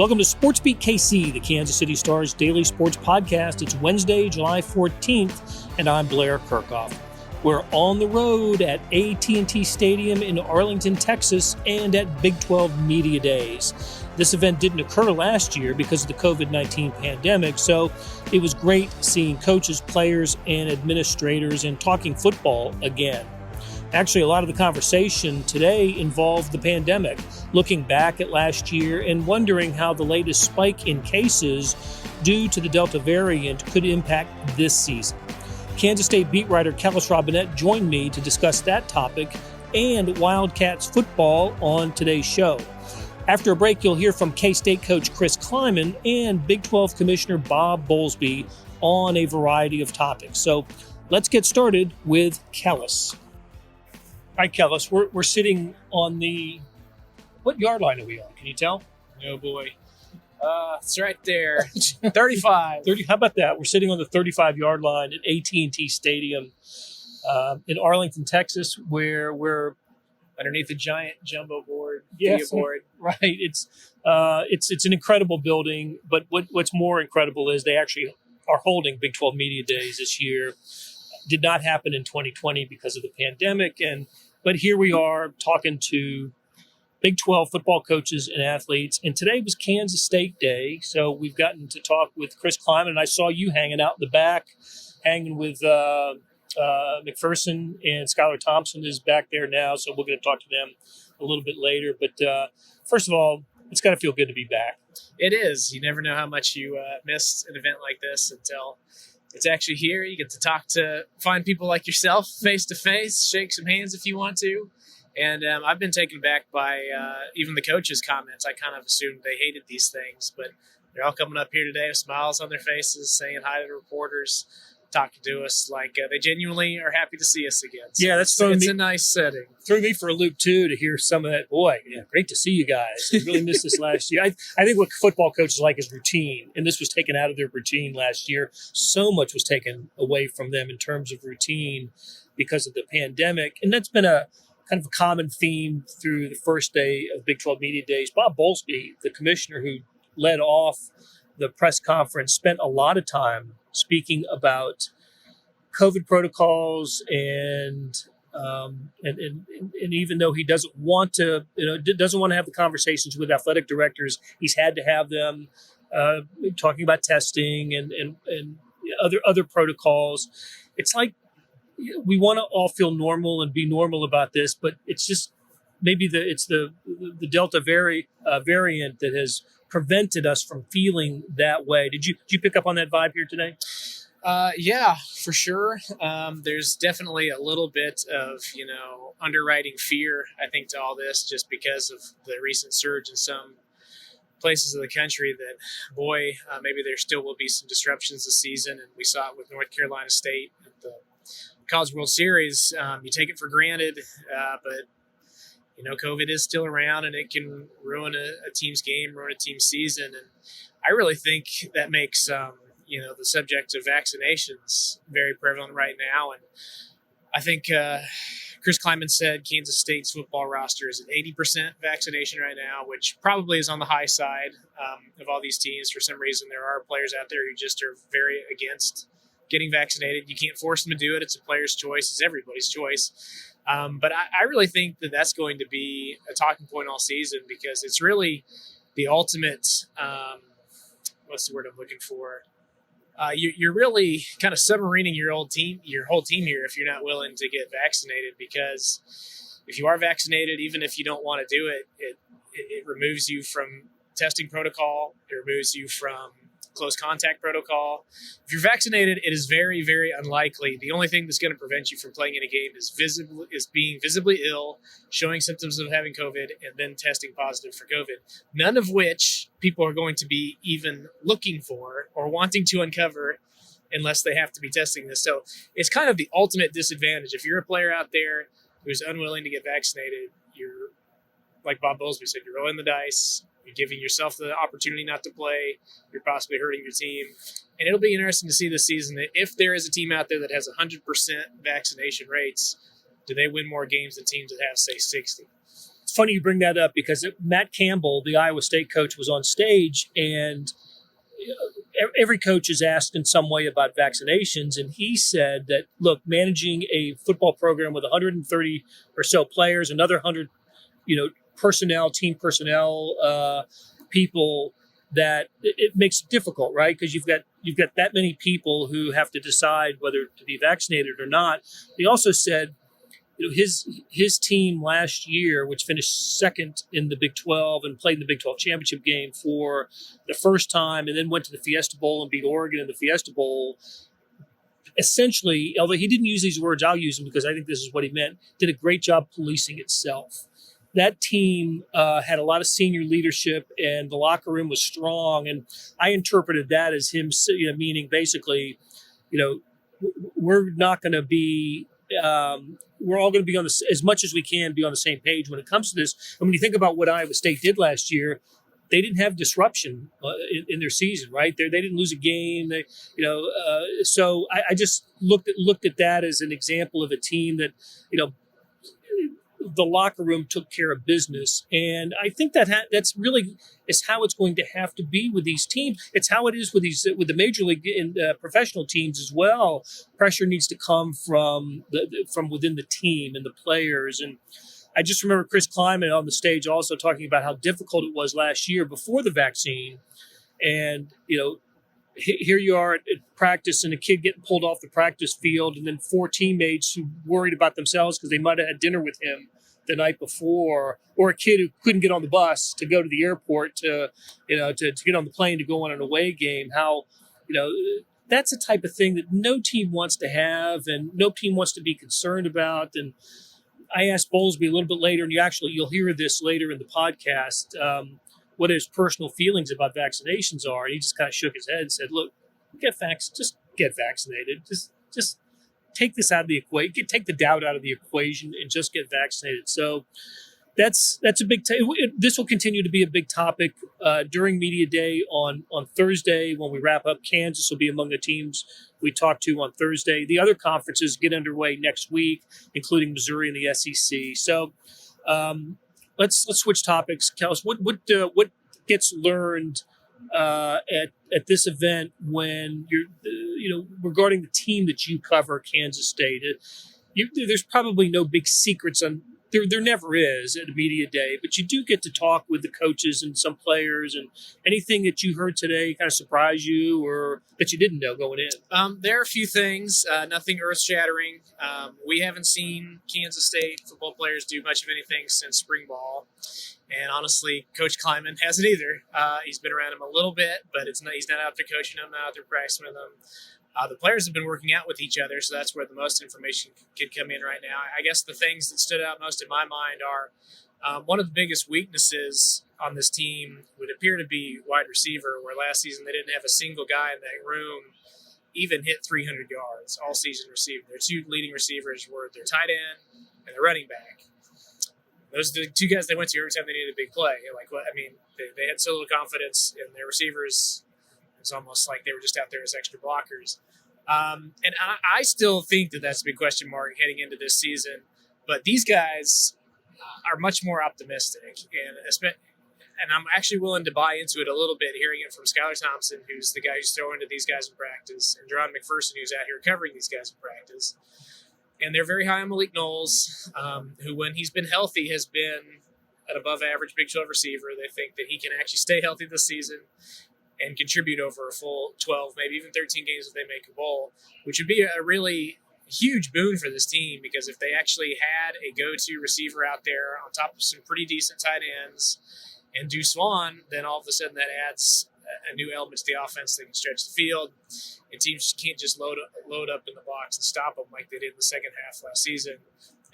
Welcome to SportsBeat KC, the Kansas City Star's daily sports podcast. It's Wednesday, July 14th, and I'm Blair Kirchhoff. We're on the road at AT&T Stadium in Arlington, Texas, and at Big 12 Media Days. This event didn't occur last year because of the COVID-19 pandemic, so it was great seeing coaches, players, and administrators and talking football again. Actually, a lot of the conversation today involved the pandemic, looking back at last year and wondering how the latest spike in cases due to the Delta variant could impact this season. Kansas State beat writer Kellis Robinett joined me to discuss that topic and Wildcats football on today's show. After a break, you'll hear from K-State coach Chris Klieman and Big 12 Commissioner Bob Bowlsby on a variety of topics. So let's get started with Kellis. All right, Kellis, we're sitting on what yard line are we on? Can you tell? Oh, boy. It's right there. 35. 30. How about that? We're sitting on the 35-yard line at AT&T Stadium in Arlington, Texas, where we're underneath the giant jumbo board, yes, board. Right. It's an incredible building, but what's more incredible is they actually are holding Big 12 Media Days this year. Did not happen in 2020 because of the pandemic, but here we are talking to Big 12 football coaches and athletes, and today was Kansas State Day, so we've gotten to talk with Chris Klieman, and I saw you hanging out in the back, hanging with McPherson, and Skylar Thompson is back there now, so we're going to talk to them a little bit later. But first of all, it's got to feel good to be back. It is. You never know how much you missed an event like this until it's actually here. You get to find people like yourself face to face, shake some hands if you want to. And I've been taken back by even the coaches' comments. I kind of assumed they hated these things, but they're all coming up here today with smiles on their faces, saying hi to the reporters, talking to us like they genuinely are happy to see us again. So yeah, it's a nice setting. Threw me for a loop, too, to hear some of that. Boy, yeah, great to see you guys. I really missed this last year. I think what football coaches like is routine, and this was taken out of their routine last year. So much was taken away from them in terms of routine because of the pandemic, and that's been a kind of a common theme through the first day of Big 12 Media Days. Bob Bowlsby, the commissioner who led off the press conference, spent a lot of time speaking about COVID protocols and even though he doesn't want to have the conversations with athletic directors, he's had to have them talking about testing and other protocols. It's like we want to all feel normal and be normal about this, but it's just maybe the Delta variant that has prevented us from feeling that way. Did you pick up on that vibe here today? Yeah, for sure. There's definitely a little bit of, underwriting fear, I think, to all this, just because of the recent surge in some places of the country that, boy, maybe there still will be some disruptions this season. And we saw it with North Carolina State at the College World Series. You take it for granted, but COVID is still around, and it can ruin a team's game, ruin a team's season. And I really think that makes the subject of vaccinations very prevalent right now. And I think Chris Klieman said Kansas State's football roster is at 80% vaccination right now, which probably is on the high side of all these teams. For some reason, there are players out there who just are very against getting vaccinated. You can't force them to do it. It's a player's choice. It's everybody's choice. But I really think that that's going to be a talking point all season, because it's really the ultimate what's the word I'm looking for? You're really kind of submarining your whole team here if you're not willing to get vaccinated, because if you are vaccinated, even if you don't want to do it, it removes you from testing protocol. It removes you from close contact protocol. If you're vaccinated, it is very, very unlikely. The only thing that's going to prevent you from playing in a game is being visibly ill, showing symptoms of having COVID, and then testing positive for COVID. None of which people are going to be even looking for or wanting to uncover unless they have to be testing this. So it's kind of the ultimate disadvantage. If you're a player out there who's unwilling to get vaccinated, you're, like Bob Bowlsby said, you're rolling the dice. You're giving yourself the opportunity not to play. You're possibly hurting your team. And it'll be interesting to see this season that if there is a team out there that has 100% vaccination rates, do they win more games than teams that have, say, 60? It's funny you bring that up because Matt Campbell, the Iowa State coach, was on stage, and every coach is asked in some way about vaccinations, and he said that, look, managing a football program with 130 or so players, another 100, team personnel, people, that it makes it difficult, right? Because you've got that many people who have to decide whether to be vaccinated or not. He also said, his team last year, which finished second in the Big 12 and played in the Big 12 championship game for the first time, and then went to the Fiesta Bowl and beat Oregon in the Fiesta Bowl, essentially, although he didn't use these words, I'll use them because I think this is what he meant, did a great job policing itself. That team had a lot of senior leadership, and the locker room was strong. And I interpreted that as him, meaning basically, we're not going to be, we're all going to be on this as much as we can be on the same page when it comes to this. And when you think about what Iowa State did last year, they didn't have disruption in their season, right? They didn't lose a game. So I just looked at that as an example of a team that, the locker room took care of business. And I think that's really is how it's going to have to be with these teams. It's how it is with the major league and professional teams as well. Pressure needs to come from within the team and the players. And I just remember Chris Klieman on the stage also talking about how difficult it was last year before the vaccine. And, here you are at practice and a kid getting pulled off the practice field, and then 4 teammates who worried about themselves because they might have had dinner with him the night before, or a kid who couldn't get on the bus to go to the airport to get on the plane to go on an away game. How, that's the type of thing that no team wants to have and no team wants to be concerned about. And I asked Bowlsby a little bit later, and you'll hear this later in the podcast, what his personal feelings about vaccinations are. And he just kind of shook his head and said, look, just get vaccinated. Just take this out of the equation, take the doubt out of the equation and just get vaccinated. So that's a big, this will continue to be a big topic during media day on Thursday. When we wrap up, Kansas will be among the teams we talk to on Thursday. The other conferences get underway next week, including Missouri and the SEC. So, let's switch topics, Kellis. What gets learned at this event when you're regarding the team that you cover, Kansas State? There's probably no big secrets on. There never is at a media day, but you do get to talk with the coaches and some players. And anything that you heard today kind of surprised you or that you didn't know going in? There are a few things, nothing earth-shattering. We haven't seen Kansas State football players do much of anything since spring ball. And honestly, Coach Klieman hasn't either. He's been around him a little bit, but he's not out there coaching them, not out there practicing with them. The players have been working out with each other, so that's where the most information could come in right now. I guess the things that stood out most in my mind are one of the biggest weaknesses on this team would appear to be wide receiver, where last season they didn't have a single guy in that room even hit 300 yards all season receiving. Their 2 leading receivers were their tight end and their running back. Those are the 2 guys they went to every time they needed a big play. They had so little confidence in their receivers. It's almost like they were just out there as extra blockers. And I still think that that's a big question mark heading into this season. But these guys are much more optimistic. And I'm actually willing to buy into it a little bit, hearing it from Skylar Thompson, who's the guy who's throwing to these guys in practice, and Jerron McPherson, who's out here covering these guys in practice. And they're very high on Malik Knowles, who, when he's been healthy, has been an above-average Big 12 receiver. They think that he can actually stay healthy this season and contribute over a full 12, maybe even 13 games if they make a bowl, which would be a really huge boon for this team, because if they actually had a go-to receiver out there on top of some pretty decent tight ends and Deuce Vaughn, then all of a sudden that adds a new element to the offense. They can stretch the field, and teams can't just load up in the box and stop them like they did in the second half last season.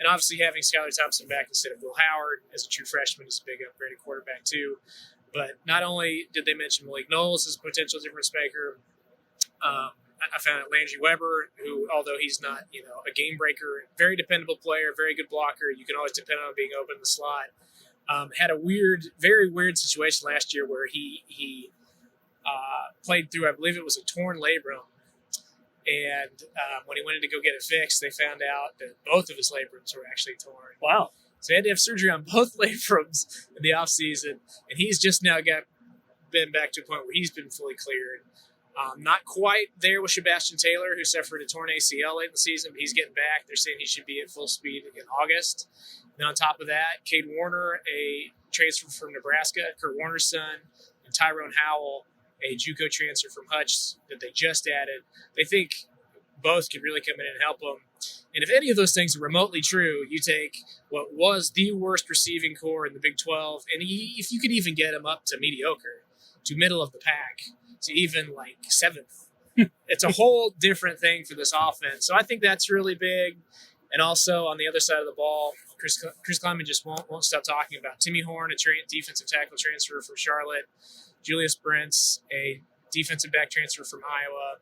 And obviously having Skylar Thompson back instead of Will Howard as a true freshman is a big upgrade at quarterback too. But not only did they mention Malik Knowles as a potential difference maker, I found out Landry Weber, who, although he's not, a game breaker, very dependable player, very good blocker. You can always depend on him being open in the slot. Had a very weird situation last year where he played through, I believe it was a torn labrum. And when he went in to go get it fixed, they found out that both of his labrums were actually torn. Wow. So he had to have surgery on both labrums in the offseason, and he's just now been back to a point where he's been fully cleared. Not quite there with Sebastian Taylor, who suffered a torn ACL late in the season, but he's getting back. They're saying he should be at full speed in August. Then on top of that, Cade Warner, a transfer from Nebraska, Kurt Warner's son, and Tyrone Howell, a JUCO transfer from Hutch that they just added. They think both could really come in and help them. And if any of those things are remotely true, you take what was the worst receiving core in the Big 12, and if you could even get them up to mediocre, to middle of the pack, to even like seventh, it's a whole different thing for this offense. So I think that's really big. And also on the other side of the ball, Chris Klieman just won't stop talking about Timmy Horn, a defensive tackle transfer from Charlotte, Julius Brents, a defensive back transfer from Iowa.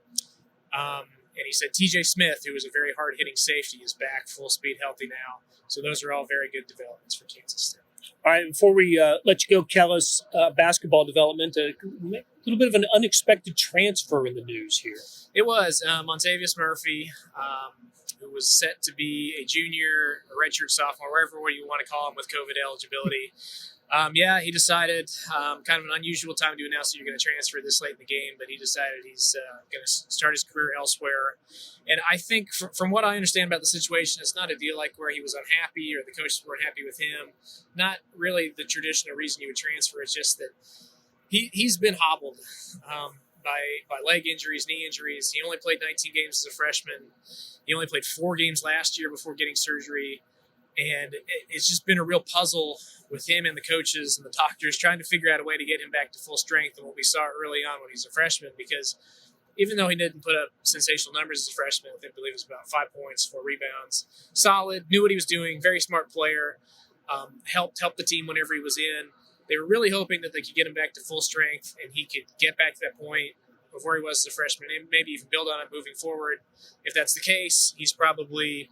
And he said TJ Smith, who was a very hard-hitting safety, is back full speed, healthy now. So those are all very good developments for Kansas State. All right, before we let you go, Kellis, basketball development, a little bit of an unexpected transfer in the news here. It was Montavious Murphy, who was set to be a junior, a redshirt sophomore, whatever you want to call him with COVID eligibility. He decided, kind of an unusual time to announce that you're going to transfer this late in the game, but he decided he's going to start his career elsewhere. And I think from what I understand about the situation, it's not a deal like where he was unhappy or the coaches weren't happy with him. Not really the traditional reason you would transfer. It's just that he's been hobbled by leg injuries, knee injuries. He only played 19 games as a freshman. He only played 4 games last year before getting surgery. And it's just been a real puzzle with him and the coaches and the doctors trying to figure out a way to get him back to full strength and what we saw early on when he was a freshman, because even though he didn't put up sensational numbers as a freshman, I believe it was about 5 points, 4 rebounds, solid, knew what he was doing, very smart player, helped the team whenever he was in. They were really hoping that they could get him back to full strength and he could get back to that point of where he was as a freshman and maybe even build on it moving forward. If that's the case, he's probably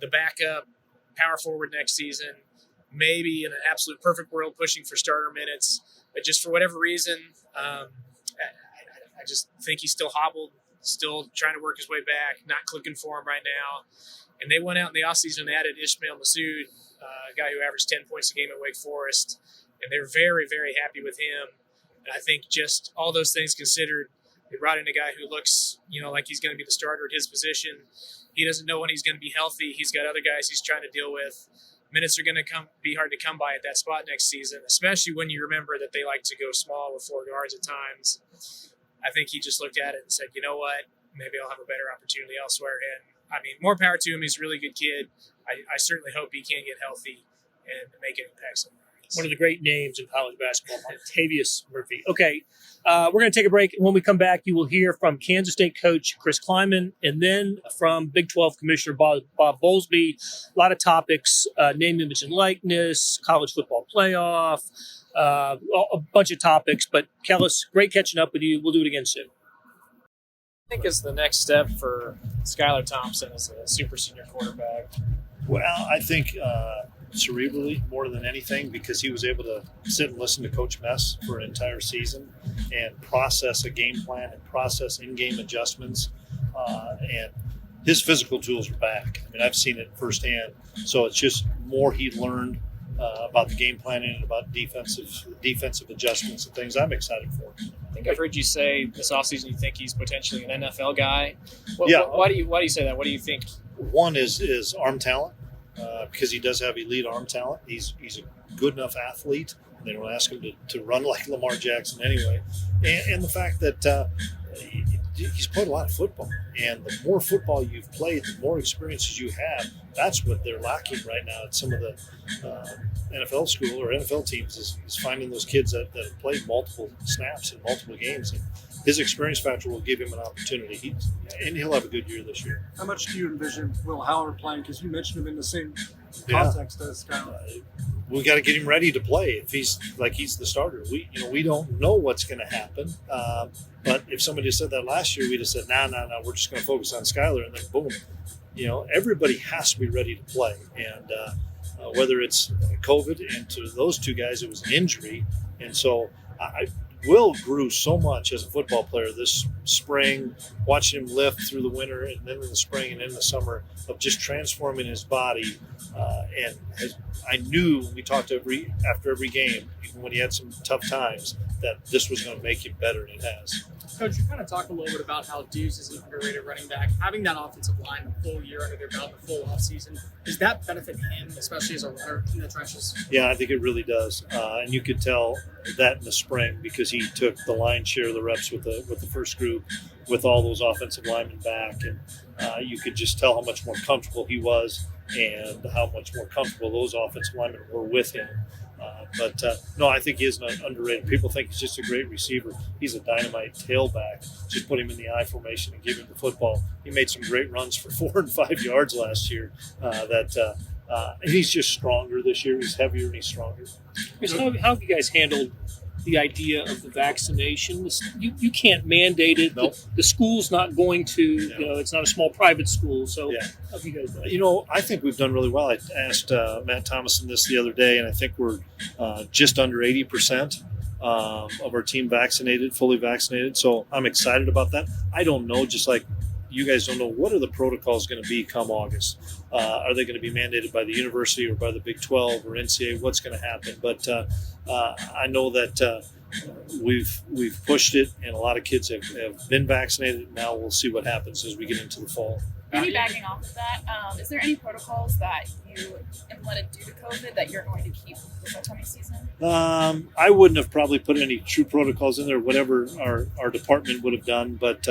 the backup power forward next season, maybe in an absolute perfect world pushing for starter minutes. But just for whatever reason, I just think he's still hobbled, still trying to work his way back, not clicking for him right now. And they went out in the offseason and added Ishmael Massoud, a guy who averaged 10 points a game at Wake Forest. And they're very, very happy with him. And I think just all those things considered, they brought in a guy who looks, like he's going to be the starter at his position. He doesn't know when he's going to be healthy. He's got other guys he's trying to deal with. Minutes are going to be hard to come by at that spot next season, especially when you remember that they like to go small with 4 guards at times. I think he just looked at it and said, you know what, maybe I'll have a better opportunity elsewhere. And, more power to him. He's a really good kid. I certainly hope he can get healthy and make an impact somewhere. One of the great names in college basketball, Montavious Murphy. Okay, we're going to take a break. When we come back, you will hear from Kansas State coach Chris Klieman and then from Big 12 Commissioner Bob Bowlsby. A lot of topics, name, image, and likeness, college football playoff, a bunch of topics. But, Kellis, great catching up with you. We'll do it again soon. I think is the next step for Skylar Thompson as a super senior quarterback? Well, I think cerebrally more than anything, because he was able to sit and listen to Coach Mess for an entire season and process a game plan and process in-game adjustments. And his physical tools are back. I've seen it firsthand. So it's just more he learned about the game planning and about defensive adjustments and things. I'm excited for him. I think I've heard you say this offseason you think he's potentially an NFL guy. Yeah. Why do you say that? What do you think? One is arm talent, because he does have elite arm talent. He's a good enough athlete. They don't ask him to run like Lamar Jackson anyway. And the fact that he's played a lot of football. And the more football you've played, the more experiences you have. That's what they're lacking right now at some of the NFL school or NFL teams is finding those kids that have played multiple snaps in multiple games. And his experience factor will give him an opportunity. And he'll have a good year this year. How much do you envision Will Howard playing? Because you mentioned him in the same context as Skylar. We got to get him ready to play. If he's the starter, we don't know what's going to happen. But if somebody said that last year, we'd have said, no, we're just going to focus on Skylar, and then boom, everybody has to be ready to play. And whether it's COVID, and to those two guys, it was an injury, and so Will grew so much as a football player this spring, watching him lift through the winter and then in the spring and in the summer of just transforming his body. I knew when we talked after every game, even when he had some tough times, that this was going to make him better, and it has. Coach, you kind of talk a little bit about how Deuce is an underrated running back. Having that offensive line a full year under their belt, the full offseason, does that benefit him, especially as a runner in the trenches? Yeah, I think it really does. And you could tell that in the spring because he took the lion's share of the reps with the first group with all those offensive linemen back. And you could just tell how much more comfortable he was and how much more comfortable those offensive linemen were with him. No, I think he is underrated. People think he's just a great receiver. He's a dynamite tailback. Just put him in the I formation and give him the football. He made some great runs for 4 and 5 yards last year. He's just stronger this year. He's heavier and he's stronger. How have you guys handled the idea of the vaccination? You can't mandate it. Nope. The school's not going to. It's not a small private school. So how have you guys done it? I think we've done really well. I asked Matt Thomason this the other day, and I think we're just under 80% of our team fully vaccinated. So I'm excited about that. I don't know, just like you guys don't know, what are the protocols going to be come August? Are they going to be mandated by the university or by the Big 12 or NCAA? What's going to happen? But I know that we've pushed it, and a lot of kids have been vaccinated. Now we'll see what happens as we get into the fall. Maybe backing off of that, is there any protocols that you implemented due to COVID that you're going to keep this upcoming season? I wouldn't have probably put any true protocols in there, whatever our department would have done, but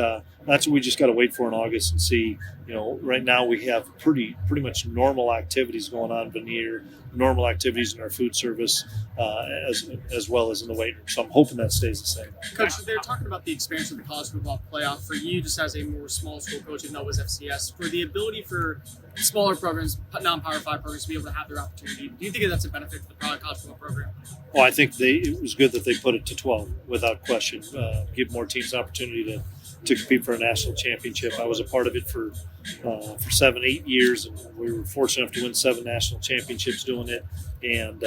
that's what we just got to wait for in August and see. Right now we have pretty much normal activities going on veneer, normal activities in our food service, as well as in the weight room. So I'm hoping that stays the same. Coach, they're talking about the expansion of the college football playoff. For you, just as a more small school coach in Nova's FCS, for the ability for smaller programs, non-Power 5 programs, to be able to have their opportunity, do you think that's a benefit to the college football program? Well, I think it was good that they put it to 12 without question. Give more teams an opportunity to compete for a national championship. I was a part of it for 7-8 years, and we were fortunate enough to win 7 national championships doing it. And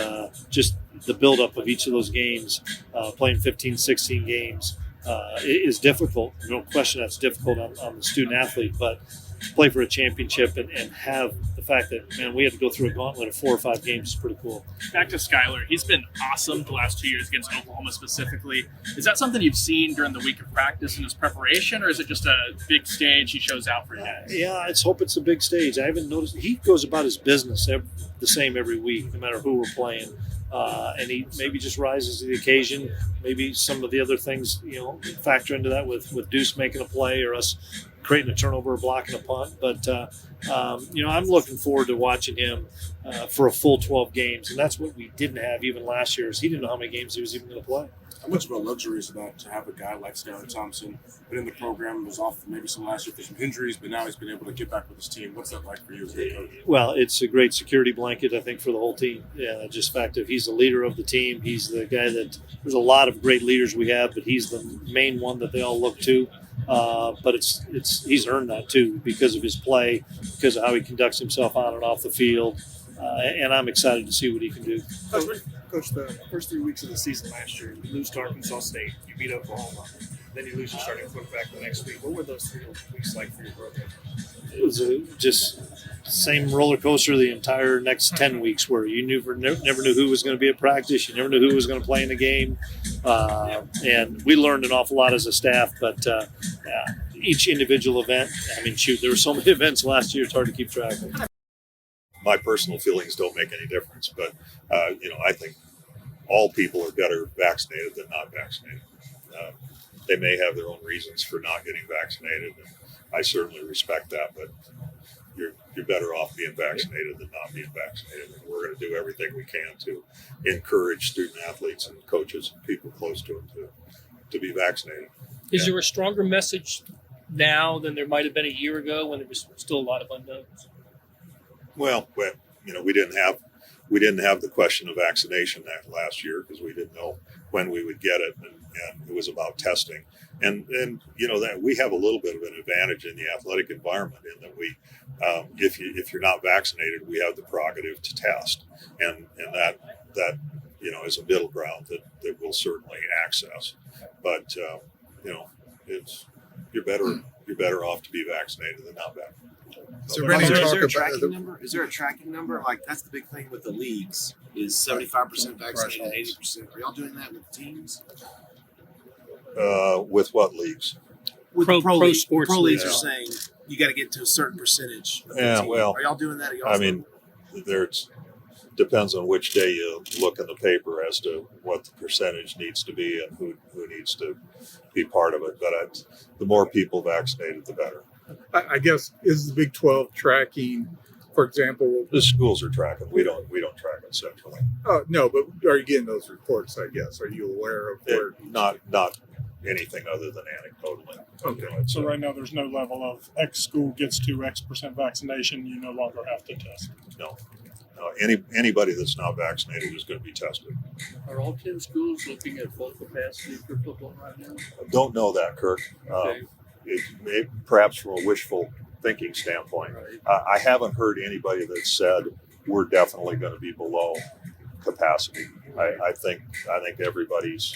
just the buildup of each of those games, playing 15, 16 games, is difficult. No question that's difficult on the student athlete, but to play for a championship and have the fact that, man, we had to go through a gauntlet of 4 or 5 games is pretty cool. Back to Skyler. He's been awesome the last 2 years against Oklahoma specifically. Is that something you've seen during the week of practice in his preparation, or is it just a big stage he shows out for you guys? Yeah, let's hope it's a big stage. I haven't noticed. He goes about his business the same every week, no matter who we're playing. And he maybe just rises to the occasion. Maybe some of the other things, factor into that with Deuce making a play or us creating a turnover or blocking a punt. But, I'm looking forward to watching him for a full 12 games. And that's what we didn't have even last year, is he didn't know how many games he was even going to play. How much of a luxury is that to have a guy like Skylar Thompson, been in the program, was off maybe some last year for some injuries, but now he's been able to get back with his team? What's that like for you as a head coach? Well, it's a great security blanket, I think, for the whole team. Yeah, just the fact that he's the leader of the team. He's the guy that – there's a lot of great leaders we have, but he's the main one that they all look to. But he's earned that too because of his play, because of how he conducts himself on and off the field, and I'm excited to see what he can do. Coach, the first 3 weeks of the season last year, you lose to Arkansas State, you beat Oklahoma, then you lose your starting quarterback the next week. What were those 3 weeks like for your program? It was just same roller coaster the entire next 10 weeks, where you never knew who was going to be at practice, you never knew who was going to play in the game, and we learned an awful lot as a staff. But each individual event, there were so many events last year, it's hard to keep track of. My personal feelings don't make any difference, but I think all people are better vaccinated than not vaccinated. They may have their own reasons for not getting vaccinated, and I certainly respect that, but you're better off being vaccinated than not being vaccinated. And we're going to do everything we can to encourage student athletes and coaches and people close to them to be vaccinated. Is there a stronger message now than there might have been a year ago when there was still a lot of unknowns? Well, we didn't have the question of vaccination that last year because we didn't know when we would get it, and it was about testing. And that we have a little bit of an advantage in the athletic environment in that we, if you're not vaccinated, we have the prerogative to test, and that is a middle ground that we'll certainly access. But you're better off to be vaccinated than not vaccinated. So, Brendan, is there a tracking number? Like, that's the big thing with the leagues is 75% vaccinated, 80%. Are y'all doing that with teams? With what leagues? With Pro leagues. sports Pro leagues leagues. are saying you got to get to a certain percentage. Of the Yeah, team. well, are y'all doing that? There's depends on which day you look in the paper as to what the percentage needs to be and who needs to be part of it. But the more people vaccinated, the better. I guess, is the Big 12 tracking, for example? The schools are tracking. We don't track it centrally. No, but are you getting those reports? I guess. Are you aware of where? Not anything other than anecdotally. Okay. So right now, there's no level of X school gets to X% vaccination. You no longer have to test. No. Anybody that's not vaccinated is going to be tested. Are all 10 schools looking at full capacity for football right now? Don't know that, Kirk. Okay. Perhaps from a wishful thinking standpoint, Right. I haven't heard anybody that said we're definitely going to be below capacity. I think everybody's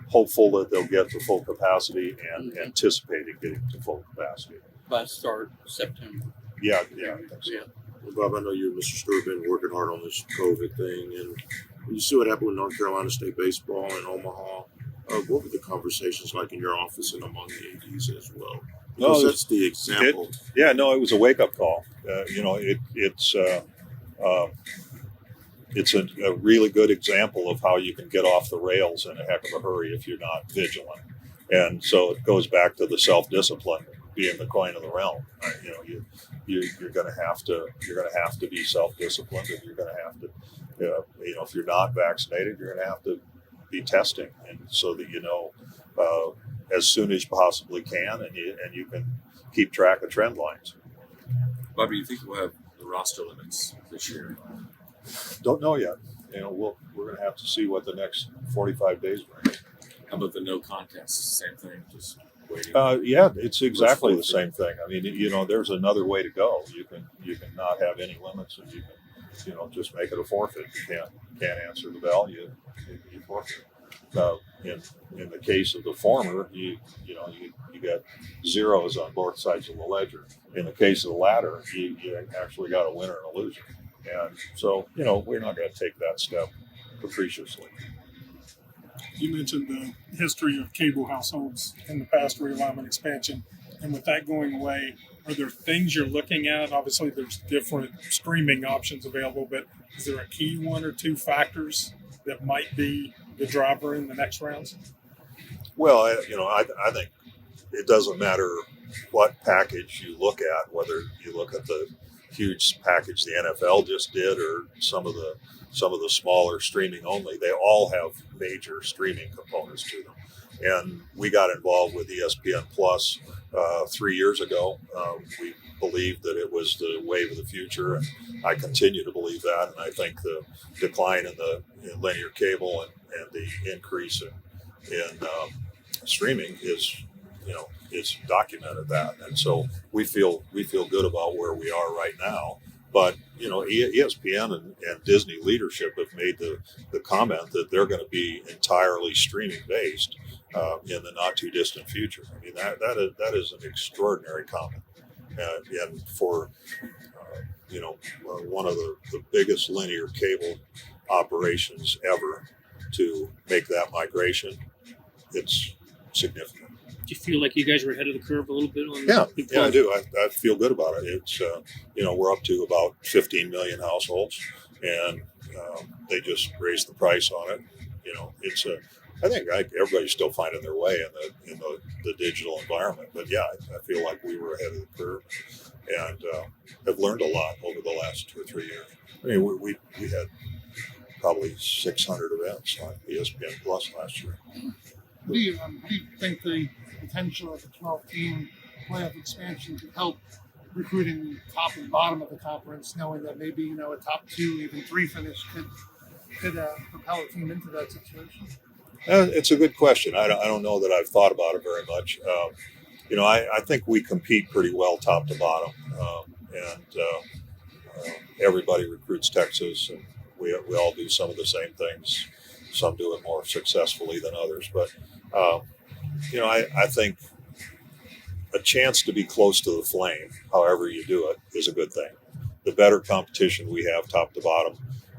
hopeful that they'll get to full capacity and anticipating getting to full capacity. By start September. Yeah, I think so. Yeah. Well, Bob, I know you and Mr. Stewart have been working hard on this COVID thing, and you see what happened with North Carolina State baseball in Omaha. What were the conversations like in your office and among the ADs as well? Because that's the example. It was a wake-up call. It's a really good example of how you can get off the rails in a heck of a hurry if you're not vigilant. And so it goes back to the self-discipline being the coin of the realm. You're going to have to be self-disciplined, and you're going to have to, if you're not vaccinated, you're going to have to be testing, and so that as soon as you possibly can, and you can keep track of trend lines. Bob, do you think we'll have the roster limits this year? Don't know yet. We're going to have to see what the next 45 days bring. How about the no contest? Same thing, just waiting. It's exactly the same thing. I mean, there's another way to go. You can not have any limits, and you can, just make it a forfeit. You can't answer the bell. You forfeit. In the case of the former, you got zeros on both sides of the ledger. In the case of the latter, you actually got a winner and a loser. And so, we're not going to take that step capriciously. You mentioned the history of cable households in the past realignment expansion, and with that going away, are there things you're looking at? Obviously, there's different streaming options available, but is there a key one or two factors that might be the driver in the next rounds? Well, I think it doesn't matter what package you look at, whether you look at the huge package the NFL just did or some of the smaller streaming only. They all have major streaming components to them. And we got involved with ESPN Plus 3 years ago. We believed that it was the wave of the future, and I continue to believe that. And I think the decline in linear cable and the increase in streaming is documented that. And so we feel good about where we are right now. But, ESPN and Disney leadership have made the comment that they're going to be entirely streaming based in the not too distant future. I mean, that is an extraordinary comment. And for, one of the biggest linear cable operations ever to make that migration, it's significant. Do you feel like you guys were ahead of the curve a little bit on Yeah, I do. I feel good about it. It's, we're up to about 15 million households, and they just raised the price on it. I think everybody's still finding their way in the digital environment. But yeah, I feel like we were ahead of the curve and have learned a lot over the last 2 or 3 years. I mean, we had probably 600 events on ESPN Plus last year. How do you think the potential of the 12-team playoff expansion could help recruiting top and bottom of the conference, knowing that maybe a top 2, even 3 finish could propel a team into that situation? It's a good question. I don't know that I've thought about it very much. I think we compete pretty well top to bottom, and everybody recruits Texas, and We all do some of the same things. Some do it more successfully than others. But, I think a chance to be close to the flame, however you do it, is a good thing. The better competition we have top to bottom,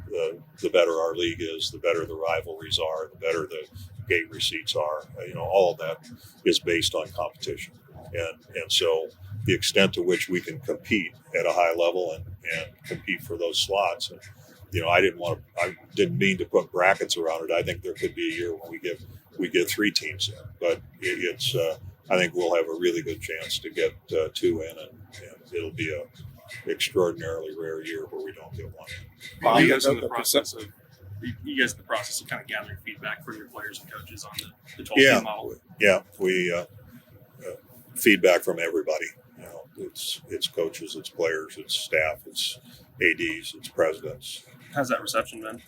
the better our league is, the better the rivalries are, the better the gate receipts are. All of that is based on competition. And so the extent to which we can compete at a high level and compete for those slots, I didn't mean to put brackets around it. I think there could be a year when we get 3 teams in, but I think we'll have a really good chance to get 2 in, and it'll be a extraordinarily rare year where we don't get 1 in. Are you guys in the process of kind of gathering feedback from your players and coaches on the 12-team model? Yeah, we feedback from everybody. It's coaches, it's players, it's staff, it's ADs, it's presidents. How's that reception been?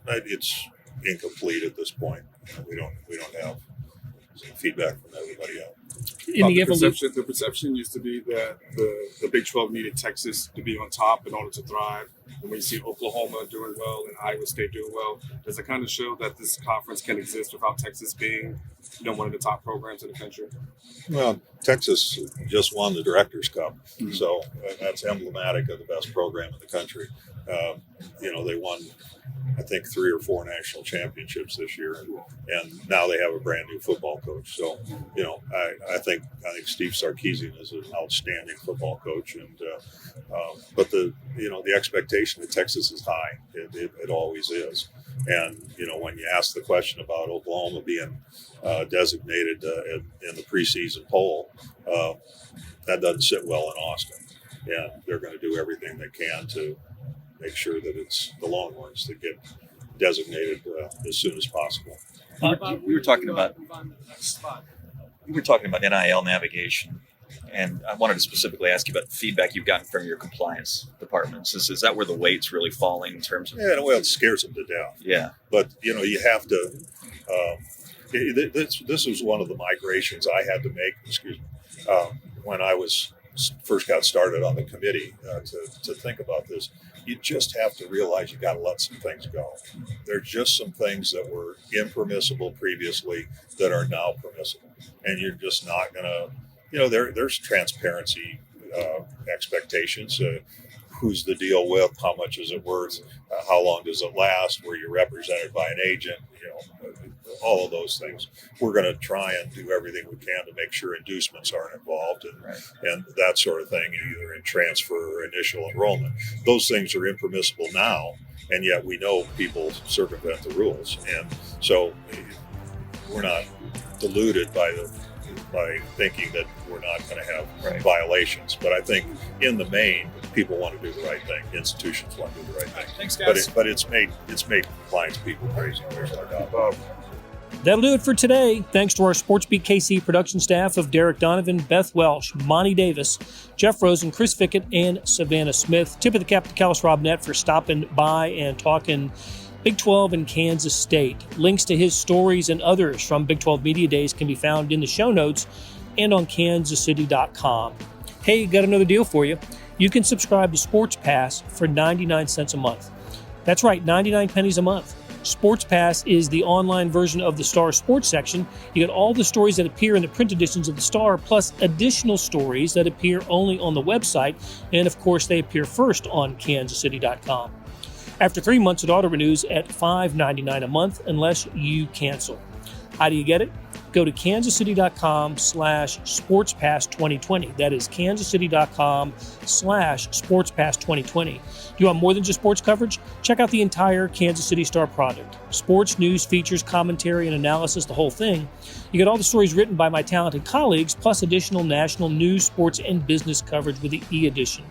It's incomplete at this point. We don't have feedback from everybody else. The perception used to be that the Big 12 needed Texas to be on top in order to thrive. And when you see Oklahoma doing well and Iowa State doing well, does it kind of show that this conference can exist without Texas being, one of the top programs in the country? Well, Texas just won the Directors' Cup, so that's emblematic of the best program in the country. They won, I think, 3 or 4 national championships this year, and now they have a brand new football coach. So, I think Steve Sarkisian is an outstanding football coach, and but the expectation at Texas is high. It always is. And when you ask the question about Oklahoma being designated in the preseason poll, that doesn't sit well in Austin, and they're going to do everything they can to make sure that it's the Longhorns that get designated as soon as possible. We were talking about NIL navigation, and I wanted to specifically ask you about the feedback you've gotten from your compliance departments. Is that where the weight's really falling in terms of? Yeah, well, it scares them to death. Yeah, but you have to. This was one of the migrations I had to make. When I first got started on the committee to think about this. You just have to realize you got to let some things go. There's just some things that were impermissible previously that are now permissible, and you're just not going to. There's transparency expectations. Who's the deal with? How much is it worth? How long does it last? Were you represented by an agent? All of those things. We're going to try and do everything we can to make sure inducements aren't involved and that sort of thing, either in transfer or initial enrollment. Those things are impermissible now, and yet we know people circumvent the rules. And so we're not deluded by thinking that we're not going to have violations. But I think in the main, people want to do the right thing. Institutions want to do the right thing. Thanks, guys. But it's made compliance people crazy. There's no doubt about it. That'll do it for today. Thanks to our SportsBeat KC production staff of Derek Donovan, Beth Welsh, Monty Davis, Jeff Rosen, Chris Fickett, and Savannah Smith. Tip of the cap to Kellis Robinett for stopping by and talking Big 12 and Kansas State. Links to his stories and others from Big 12 Media Days can be found in the show notes and on kansascity.com. Hey, got another deal for you. You can subscribe to Sports Pass for 99 cents a month. That's right, 99 pennies a month. Sports Pass is the online version of the Star Sports section. You get all the stories that appear in the print editions of the Star, plus additional stories that appear only on the website, and of course they appear first on kansascity.com. After 3 months, it auto-renews at $5.99 a month unless you cancel. How do you get it? Go to kansascity.com/sportspass2020. That is kansascity.com/sportspass2020. Do you want more than just sports coverage? Check out the entire Kansas City Star product. Sports, news, features, commentary, and analysis, the whole thing. You get all the stories written by my talented colleagues, plus additional national news, sports, and business coverage with the e-edition.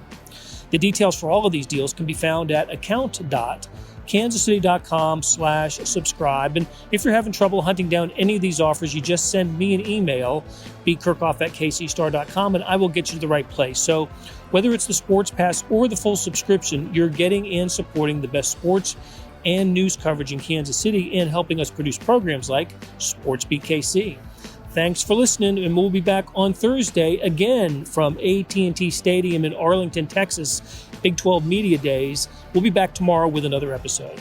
The details for all of these deals can be found at account.kansascity.com/subscribe. And if you're having trouble hunting down any of these offers, you just send me an email, bkirkhoff@kcstar.com, and I will get you to the right place. So whether it's the Sports Pass or the full subscription, you're getting and supporting the best sports and news coverage in Kansas City and helping us produce programs like SportsBeat KC. Thanks for listening, and we'll be back on Thursday again from AT&T Stadium in Arlington, Texas, Big 12 Media Days. We'll be back tomorrow with another episode.